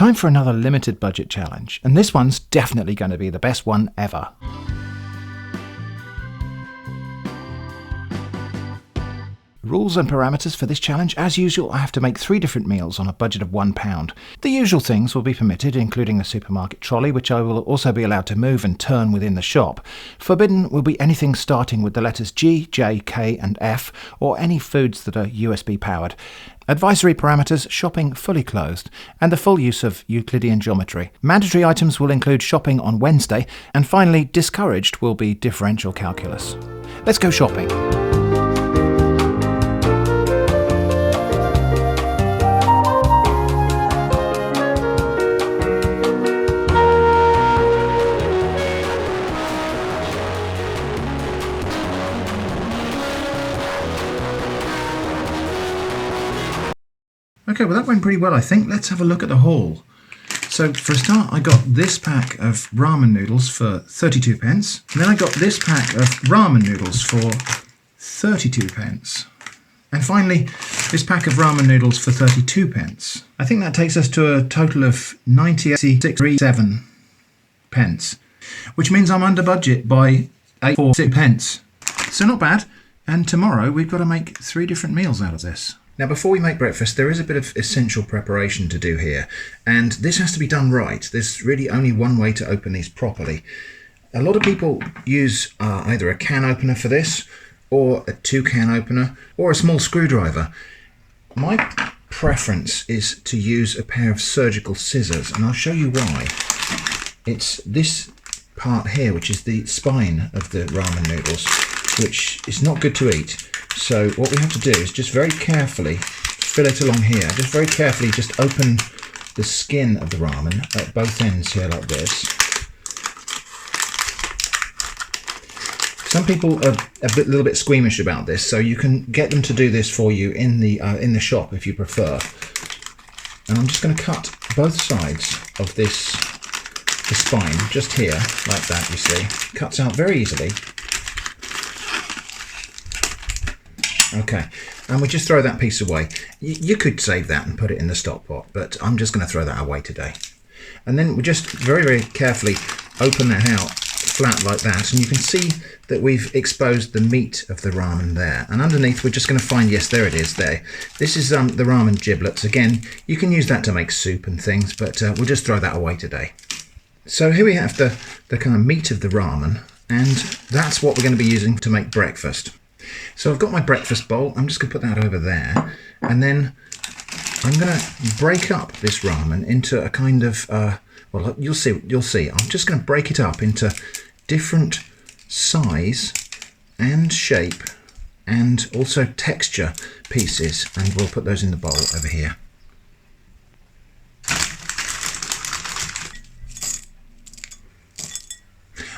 Time for another limited budget challenge, and this one's definitely going to be the best one ever. Rules and parameters for this challenge: as usual, I have to make 3 different meals on a budget of £1. The usual things will be permitted, including the supermarket trolley, which I will also be allowed to move and turn within the shop. Forbidden will be anything starting with the letters G, J, K and F, or any foods that are USB powered. Advisory parameters: shopping fully closed, and the full use of Euclidean geometry. Mandatory items will include shopping on Wednesday, and finally, discouraged will be differential calculus. Let's go shopping. Okay, well that went pretty well, I think. Let's have a look at the haul. So for a start, I got this pack of ramen noodles for 32 pence. And then I got this pack of ramen noodles for 32 pence. And finally, this pack of ramen noodles for 32 pence. I think that takes us to a total of 96.37 pence, which means I'm under budget by 8.46 pence. So not bad. And tomorrow we've got to make 3 different meals out of this. Now, before we make breakfast, there is a bit of essential preparation to do here, and this has to be done right. There's really only one way to open these properly. A lot of people use either a can opener for this, or a 2-can opener, or a small screwdriver. My preference is to use a pair of surgical scissors, and I'll show you why. It's this part here, which is the spine of the ramen noodles, which is not good to eat. So what we have to do is just very carefully fill it along here. Just very carefully just open the skin of the ramen at both ends here like this. Some people are a little bit squeamish about this, so you can get them to do this for you in the shop if you prefer. And I'm just going to cut both sides of the spine just here like that. You see, cuts out very easily. Okay, and we just throw that piece away. You could save that and put it in the stock pot, but I'm just going to throw that away today. And then we just very, very carefully open that out flat like that, and you can see that we've exposed the meat of the ramen there. And underneath we're just going to find, yes, there it is there. This is the ramen giblets. Again, you can use that to make soup and things, but we'll just throw that away today. So here we have the kind of meat of the ramen, and that's what we're going to be using to make breakfast. So I've got my breakfast bowl. I'm just going to put that over there, and then I'm going to break up this ramen into a kind of well, you'll see. I'm just going to break it up into different size and shape and also texture pieces, and we'll put those in the bowl over here.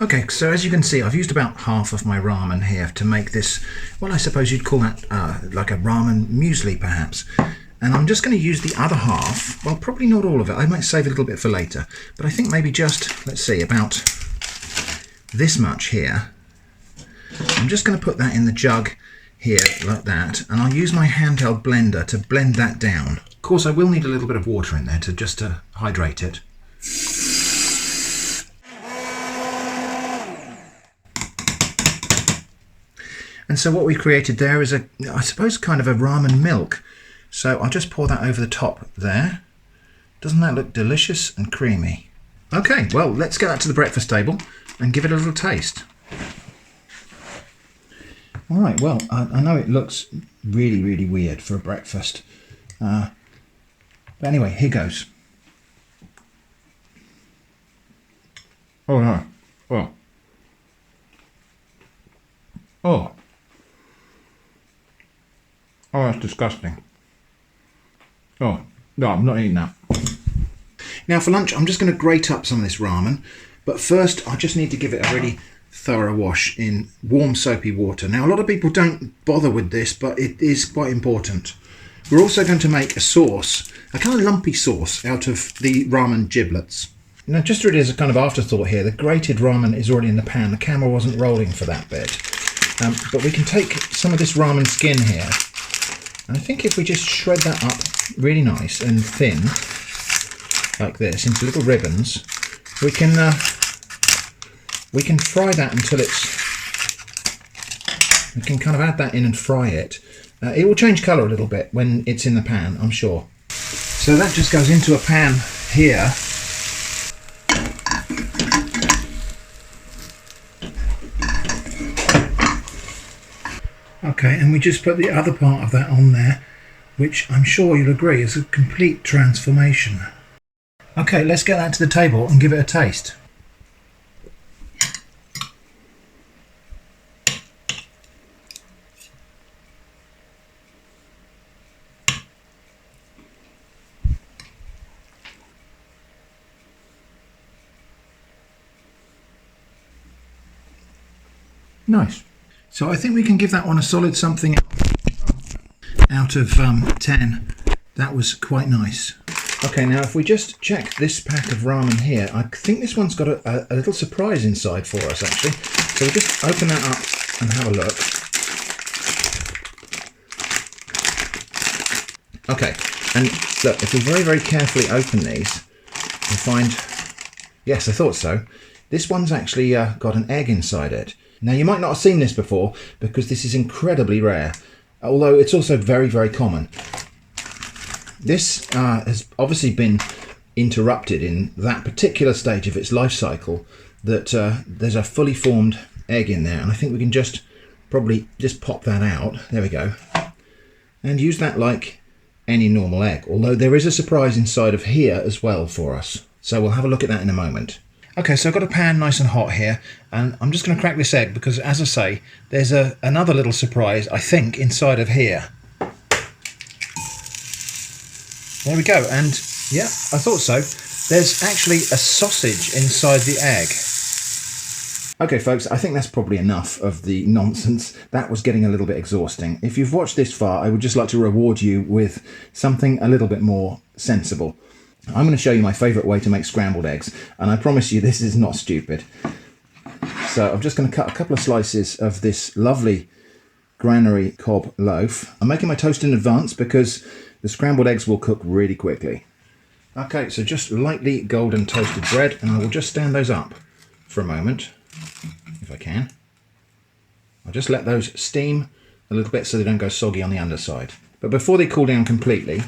Okay, so as you can see, I've used about half of my ramen here to make this, well, I suppose you'd call that like a ramen muesli perhaps. And I'm just going to use the other half, well, probably not all of it. I might save a little bit for later, but I think maybe just, let's see, about this much here. I'm just going to put that in the jug here like that, and I'll use my handheld blender to blend that down. Of course, I will need a little bit of water in there to hydrate it. And so what we created there is I suppose, kind of a ramen milk. So I'll just pour that over the top there. Doesn't that look delicious and creamy? Okay, well, let's get that to the breakfast table and give it a little taste. All right, well, I know it looks really, really weird for a breakfast. But anyway, here goes. Oh, no. Oh. Oh. Oh, that's disgusting. Oh, no, I'm not eating that. Now for lunch, I'm just going to grate up some of this ramen. But first, I just need to give it a really thorough wash in warm soapy water. Now, a lot of people don't bother with this, but it is quite important. We're also going to make a sauce, a kind of lumpy sauce out of the ramen giblets. Now, just really as a kind of afterthought here, the grated ramen is already in the pan. The camera wasn't rolling for that bit. But we can take some of this ramen skin here. And I think if we just shred that up really nice and thin, like this into little ribbons, we can fry that until we can kind of add that in and fry it. It will change colour a little bit when it's in the pan, I'm sure. So that just goes into a pan here. Okay, and we just put the other part of that on there, which I'm sure you'll agree is a complete transformation. Okay, let's get that to the table and give it a taste. Nice. So I think we can give that one a solid something out of 10. That was quite nice. Okay, now if we just check this pack of ramen here, I think this one's got a little surprise inside for us actually. So we'll just open that up and have a look. Okay, and look, if we very, very carefully open these, we'll find, yes, I thought so. This one's actually got an egg inside it. Now you might not have seen this before because this is incredibly rare, although it's also very, very common. This has obviously been interrupted in that particular stage of its life cycle, that there's a fully formed egg in there, and I think we can just probably just pop that out. There we go. And use that like any normal egg, although there is a surprise inside of here as well for us. So we'll have a look at that in a moment. Okay, so I've got a pan nice and hot here, and I'm just going to crack this egg because, as I say, there's another little surprise, I think, inside of here. There we go, and yeah, I thought so. There's actually a sausage inside the egg. Okay, folks, I think that's probably enough of the nonsense. That was getting a little bit exhausting. If you've watched this far, I would just like to reward you with something a little bit more sensible. I'm going to show you my favourite way to make scrambled eggs, and I promise you this is not stupid. So I'm just going to cut a couple of slices of this lovely granary cob loaf. I'm making my toast in advance because the scrambled eggs will cook really quickly. Okay, so just lightly golden toasted bread, and I will just stand those up for a moment, if I can. I'll just let those steam a little bit so they don't go soggy on the underside. But before they cool down completely,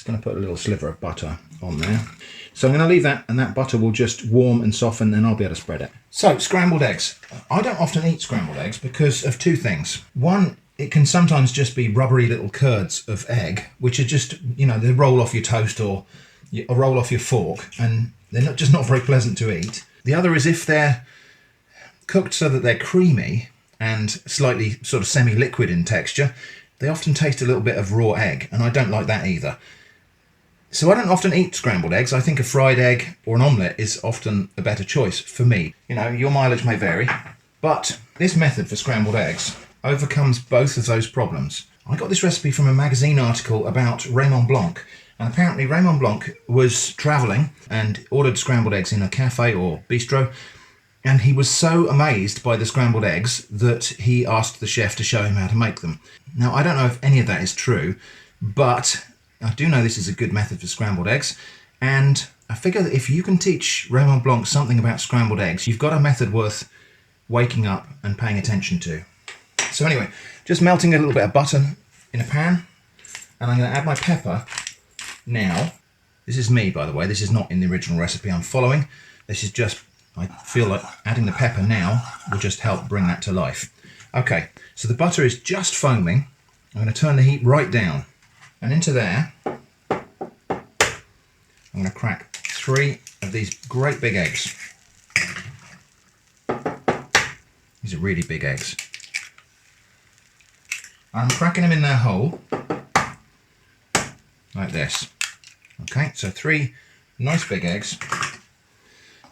going to put a little sliver of butter on there. So I'm going to leave that, and that butter will just warm and soften, then I'll be able to spread it. So, scrambled eggs. I don't often eat scrambled eggs because of two things. One, it can sometimes just be rubbery little curds of egg, which are just, you know, they roll off your toast or roll off your fork, and they're just not very pleasant to eat. The other is if they're cooked so that they're creamy and slightly sort of semi-liquid in texture, they often taste a little bit of raw egg, and I don't like that either. So I don't often eat scrambled eggs. I think a fried egg or an omelette is often a better choice for me. You know, your mileage may vary, but this method for scrambled eggs overcomes both of those problems. I got this recipe from a magazine article about Ramen Blanc, and apparently Ramen Blanc was travelling and ordered scrambled eggs in a cafe or bistro, and he was so amazed by the scrambled eggs that he asked the chef to show him how to make them. Now, I don't know if any of that is true, but I do know this is a good method for scrambled eggs, and I figure that if you can teach Ramen Blanc something about scrambled eggs, you've got a method worth waking up and paying attention to. So anyway, just melting a little bit of butter in a pan, and I'm going to add my pepper now. This is me, by the way. This is not in the original recipe I'm following. This is just, I feel like adding the pepper now will just help bring that to life. Okay, so the butter is just foaming. I'm going to turn the heat right down. And into there, I'm going to crack 3 of these great big eggs. These are really big eggs. I'm cracking them in their whole, like this. Okay, so 3 nice big eggs.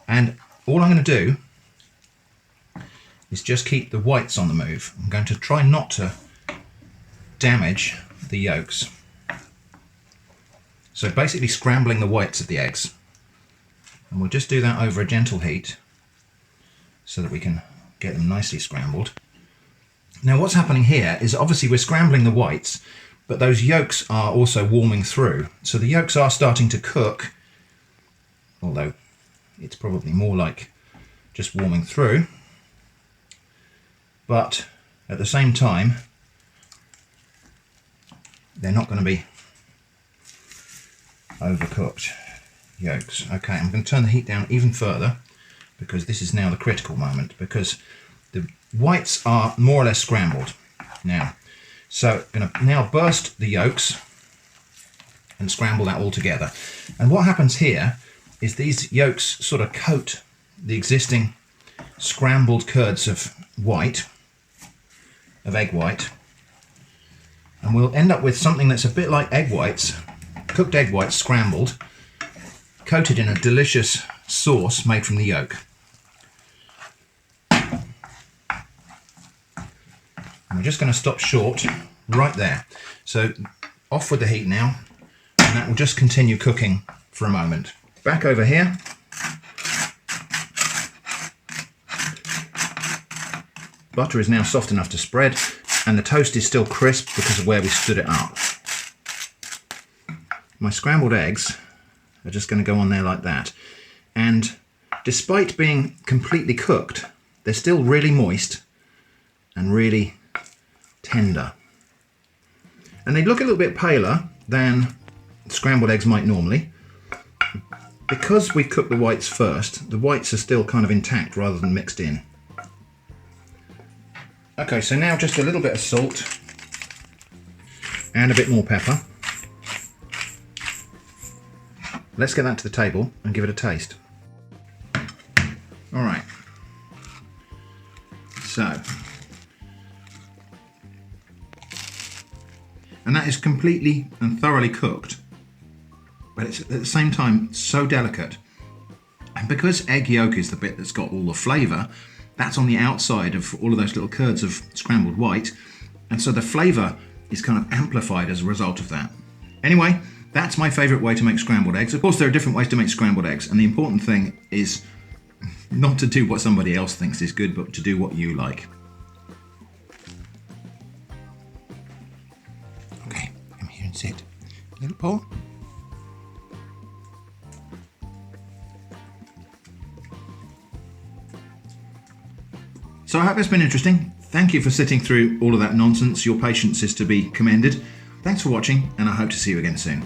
And all I'm going to do is just keep the whites on the move. I'm going to try not to damage the yolks. So basically scrambling the whites of the eggs. And we'll just do that over a gentle heat so that we can get them nicely scrambled. Now what's happening here is obviously we're scrambling the whites, but those yolks are also warming through. So the yolks are starting to cook, although it's probably more like just warming through. But at the same time, they're not going to be overcooked yolks. Okay, I'm going to turn the heat down even further because this is now the critical moment, because the whites are more or less scrambled now. So I'm going to now burst the yolks and scramble that all together. And what happens here is these yolks sort of coat the existing scrambled curds of white, of egg white, and we'll end up with something that's a bit like egg whites, cooked egg whites scrambled, coated in a delicious sauce made from the yolk. And we're just going to stop short right there. So off with the heat now, and that will just continue cooking for a moment. Back over here. Butter is now soft enough to spread, and the toast is still crisp because of where we stood it up. My scrambled eggs are just going to go on there like that. And despite being completely cooked, they're still really moist and really tender. And they look a little bit paler than scrambled eggs might normally. Because we cooked the whites first, the whites are still kind of intact rather than mixed in. Okay, so now just a little bit of salt and a bit more pepper. Let's get that to the table and give it a taste. All right. So, and that is completely and thoroughly cooked, but it's at the same time so delicate. And because egg yolk is the bit that's got all the flavour, that's on the outside of all of those little curds of scrambled white, and so the flavour is kind of amplified as a result of that. Anyway, that's my favourite way to make scrambled eggs. Of course, there are different ways to make scrambled eggs, and the important thing is not to do what somebody else thinks is good, but to do what you like. Okay, come here and sit. Little paw. So I hope it's been interesting. Thank you for sitting through all of that nonsense. Your patience is to be commended. Thanks for watching, and I hope to see you again soon.